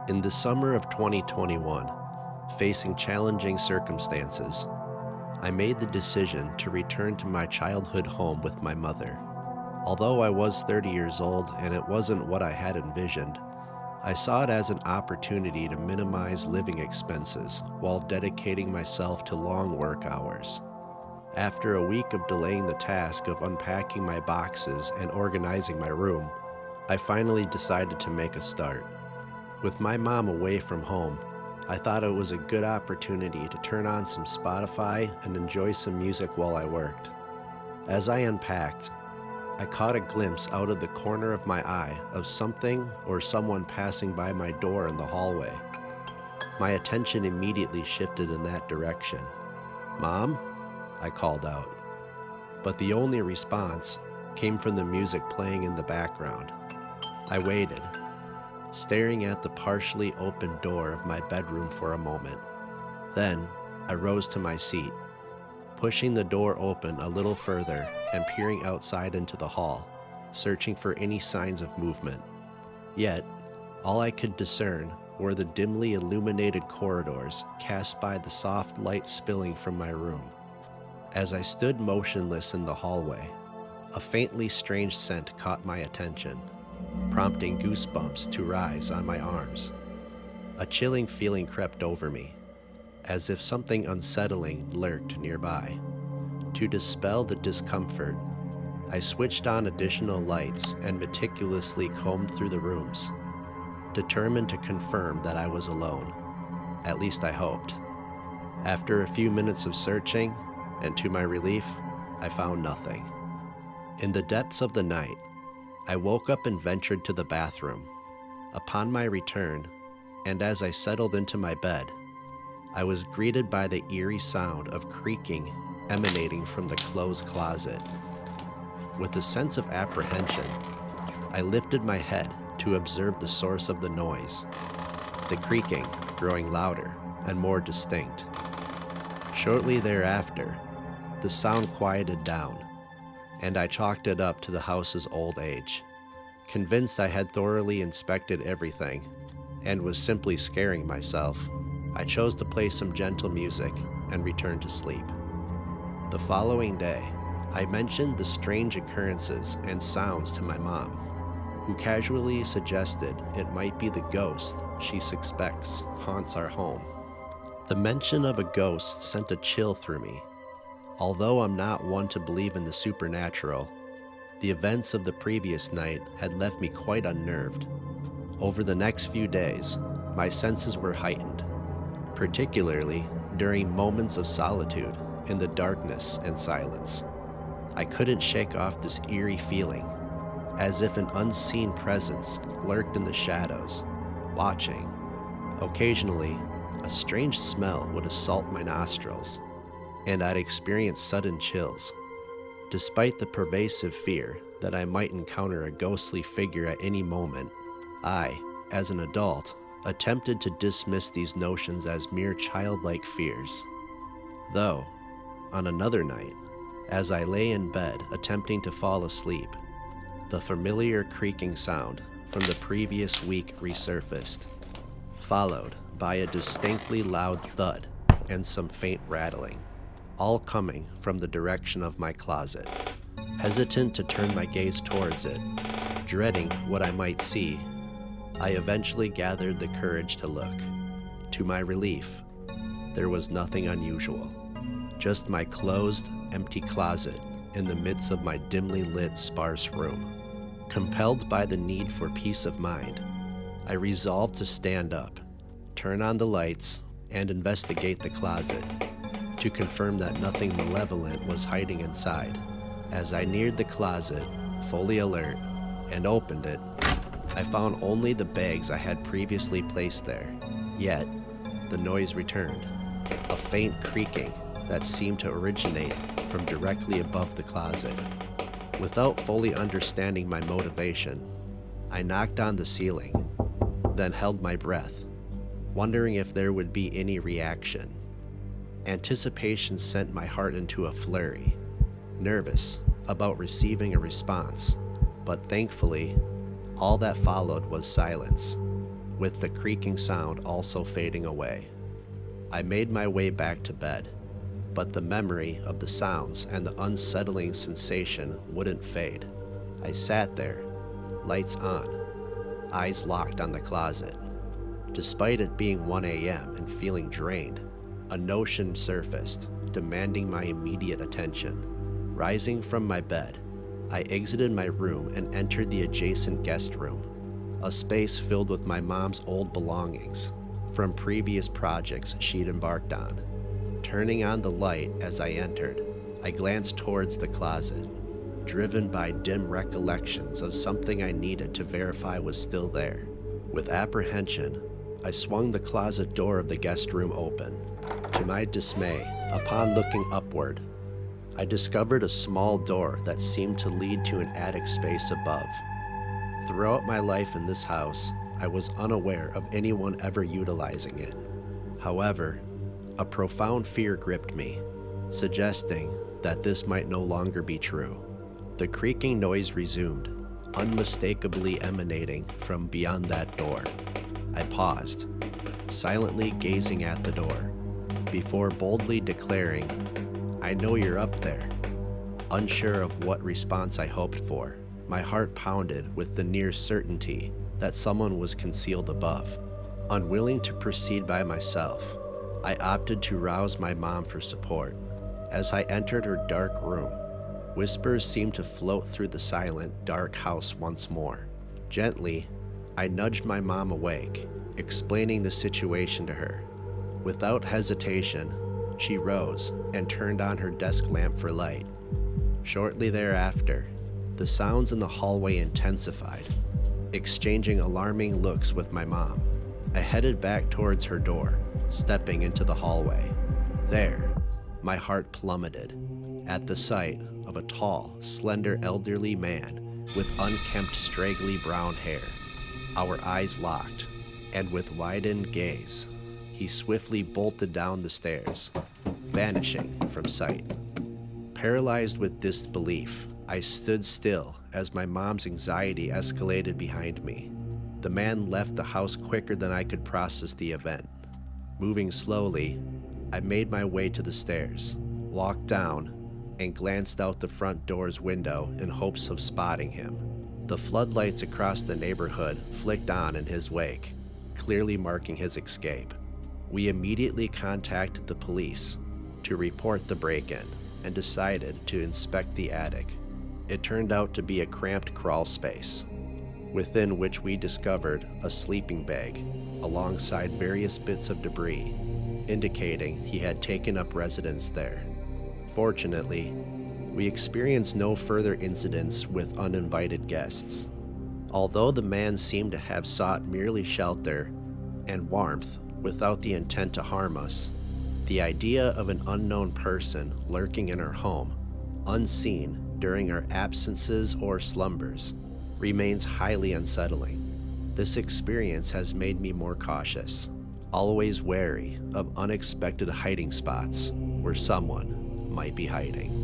In the summer of 2021, facing challenging circumstances, I made the decision to return to my childhood home with my mother. Although I was 30 years old and it wasn't what I had envisioned, I saw it as an opportunity to minimize living expenses while dedicating myself to long work hours. After a week of delaying the task of unpacking my boxes and organizing my room, I finally decided to make a start. With my mom away from home, I thought it was a good opportunity to turn on some Spotify and enjoy some music while I worked. As I unpacked, I caught a glimpse out of the corner of my eye of something or someone passing by my door in the hallway. My attention immediately shifted in that direction. "Mom?" I called out. But the only response came from the music playing in the background. I waited, staring at the partially open door of my bedroom for a moment. Then, I rose to my seat, pushing the door open a little further and peering outside into the hall, searching for any signs of movement. Yet, all I could discern were the dimly illuminated corridors cast by the soft light spilling from my room. As I stood motionless in the hallway, a faintly strange scent caught my attention, prompting goosebumps to rise on my arms. A chilling feeling crept over me, as if something unsettling lurked nearby. To dispel the discomfort, I switched on additional lights and meticulously combed through the rooms, determined to confirm that I was alone. At least I hoped. After a few minutes of searching, and to my relief, I found nothing. In the depths of the night, I woke up and ventured to the bathroom. Upon my return, and as I settled into my bed, I was greeted by the eerie sound of creaking emanating from the closed closet. With a sense of apprehension, I lifted my head to observe the source of the noise, the creaking growing louder and more distinct. Shortly thereafter, the sound quieted down, and I chalked it up to the house's old age. Convinced I had thoroughly inspected everything and was simply scaring myself, I chose to play some gentle music and return to sleep. The following day, I mentioned the strange occurrences and sounds to my mom, who casually suggested it might be the ghost she suspects haunts our home. The mention of a ghost sent a chill through me. Although I'm not one to believe in the supernatural, the events of the previous night had left me quite unnerved. Over the next few days, my senses were heightened, particularly during moments of solitude in the darkness and silence. I couldn't shake off this eerie feeling, as if an unseen presence lurked in the shadows, watching. Occasionally, a strange smell would assault my nostrils, and I'd experience sudden chills. Despite the pervasive fear that I might encounter a ghostly figure at any moment, I, as an adult, attempted to dismiss these notions as mere childlike fears. Though, on another night, as I lay in bed attempting to fall asleep, the familiar creaking sound from the previous week resurfaced, followed by a distinctly loud thud and some faint rattling, all coming from the direction of my closet. Hesitant to turn my gaze towards it, dreading what I might see, I eventually gathered the courage to look. To my relief, there was nothing unusual, just my closed, empty closet in the midst of my dimly lit, sparse room. Compelled by the need for peace of mind, I resolved to stand up, turn on the lights, and investigate the closet, to confirm that nothing malevolent was hiding inside. As I neared the closet, fully alert, and opened it, I found only the bags I had previously placed there. Yet, the noise returned, a faint creaking that seemed to originate from directly above the closet. Without fully understanding my motivation, I knocked on the ceiling, then held my breath, wondering if there would be any reaction. Anticipation sent my heart into a flurry, nervous about receiving a response, but thankfully, all that followed was silence. with the creaking sound also fading away. I made my way back to bed, but the memory of the sounds and the unsettling sensation wouldn't fade. I sat there, lights on, eyes locked on the closet. Despite it being 1 a.m. and feeling drained, a notion surfaced, demanding my immediate attention. Rising from my bed, I exited my room and entered the adjacent guest room, a space filled with my mom's old belongings from previous projects she'd embarked on. Turning on the light as I entered, I glanced towards the closet, driven by dim recollections of something I needed to verify was still there. With apprehension, I swung the closet door of the guest room open. To my dismay, upon looking upward, I discovered a small door that seemed to lead to an attic space above. Throughout my life in this house, I was unaware of anyone ever utilizing it. However, a profound fear gripped me, suggesting that this might no longer be true. The creaking noise resumed, unmistakably emanating from beyond that door. I paused, silently gazing at the door, before boldly declaring, "I know you're up there." Unsure of what response I hoped for, my heart pounded with the near certainty that someone was concealed above. Unwilling to proceed by myself, I opted to rouse my mom for support. As I entered her dark room, whispers seemed to float through the silent, dark house once more. Gently, I nudged my mom awake, explaining the situation to her. Without hesitation, she rose and turned on her desk lamp for light. Shortly thereafter, the sounds in the hallway intensified. Exchanging alarming looks with my mom, I headed back towards her door, stepping into the hallway. There, my heart plummeted at the sight of a tall, slender elderly man with unkempt, straggly brown hair. Our eyes locked, and with widened gaze, he swiftly bolted down the stairs, vanishing from sight. Paralyzed with disbelief, I stood still as my mom's anxiety escalated behind me. The man left the house quicker than I could process the event. Moving slowly, I made my way to the stairs, walked down, and glanced out the front door's window in hopes of spotting him. The floodlights across the neighborhood flicked on in his wake, clearly marking his escape. We immediately contacted the police to report the break-in and decided to inspect the attic. It turned out to be a cramped crawl space, within which we discovered a sleeping bag alongside various bits of debris, indicating he had taken up residence there. Fortunately, we experienced no further incidents with uninvited guests. Although the man seemed to have sought merely shelter and warmth without the intent to harm us, the idea of an unknown person lurking in our home, unseen during our absences or slumbers, remains highly unsettling. This experience has made me more cautious, always wary of unexpected hiding spots where someone might be hiding.